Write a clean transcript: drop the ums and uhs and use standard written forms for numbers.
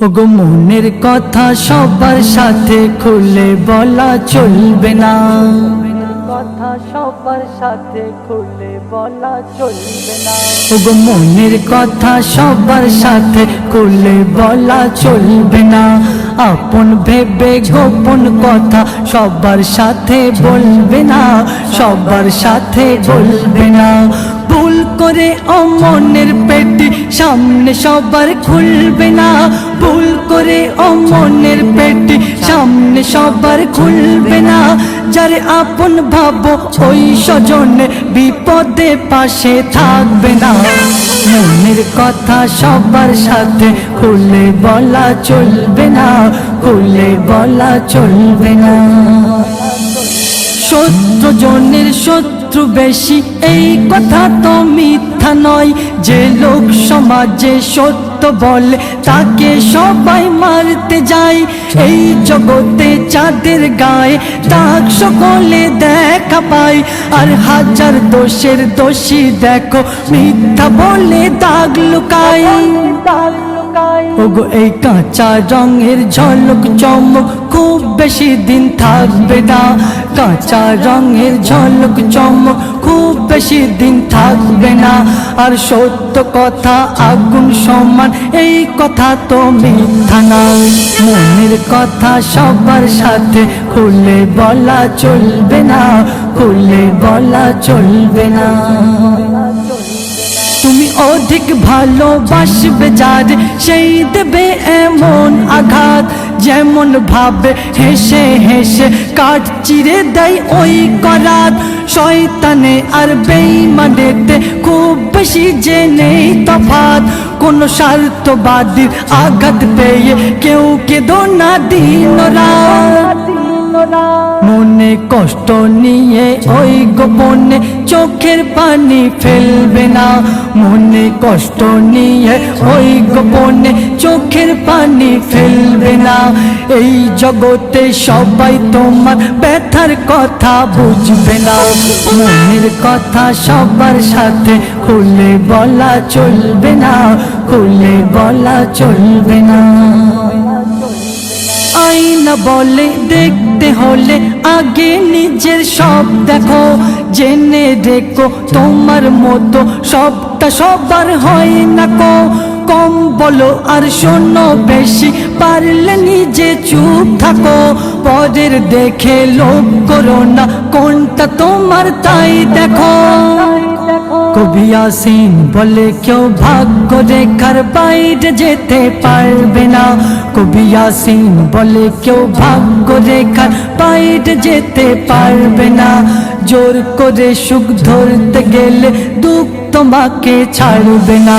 ওগো মনের কথা সবার সাথে খুলে বলা চলবে না, কথা সবার সাথে খুলে বলা চলবে না। ওগো মনের কথা সবার সাথে খুলে বলা চলবে না, আপন ভেবে গোপন কথা সবার সাথে বলবে না, সবার সাথে বলবে না। ভুল করে অমনের পেটি সামনে সবার খুলবে না, ভুল করে অমনের পেটি সামনে সবার খুলবে না। যারে আপন ভাবো ওই স্বজনে বিপদে পাশে থাকবে না। মনের কথা সবার সাথে খুলে বলা চলবে না, খুলে বলা চলবে না। শত্রু জনের শত্রু বেশি এই কথা তো মিথ্যা নয়, যে লোক সমাজে সত্য বলে তাকে সবাই মারতে যায়। এই জগতে চাঁদের গায়ে দাগ সকলে দেখা পায়, আর হাজার দোষের দোষী দেখো মিথ্যা বলে দাগ লুকায়। ওগো এই কাঁচা রঙের ঝলক চমক খুব বেশি দিন থাকবে না, কাঁচা রঙের ঝলক চমক খুব বেশি দিন থাকবে না। আর সত্য কথা আগুন সমান এই কথা তো মিথ্যা না। মনের কথা সবার সাথে খুলে বলা চলবে না, খুলে বলা চলবে না। তুমি অধিক ভালোবাসবে যার সেই দেবে এমন আঘাত, যেমন ভাবে হেসে হেসে কাঠ চিরে দেয় ওই করাত। শয়তানে আর বেঈমানেতে খুব বেশি যে নেই তফাৎ, কোন স্বার্থবাদীর আঘাত পেয়ে কেউ কেঁদো না দিন রাত। মনে কষ্ট নিয়ে ওই গোপনে চোখের পানি ফেলবে না, মনে কষ্ট নিয়ে ওই গোপনে চোখের পানি ফেলবে না। এই জগতে সবাই তোমার ব্যথার কথা বুঝবে না, মনের কথা সবার সাথে খুলে বলা চলবে না, খুলে বলা চলবে না। আয়না বলে দেখতে হলে আগে নিজের সব দেখো, জেনে দেখো তোমার মতো সবটা সবার হয় না কো। কম বলো আর শোনো বেশি, পারলে নিজে চুপ থাকো। পরের দেখে লোভ করো না, কোনটা তোমার তাই দেখো। কবি ইয়াসিন বলে কেউ ভাগ্য রেখার বাইরে যেতে পারবে না, কবি ইয়াসিন বলে কেউ ভাগ্য রেখার বাইরে যেতে পারবে না। জোর করে সুখ ধরতে গেলে দুঃখ তোমাকে ছাড়বে না।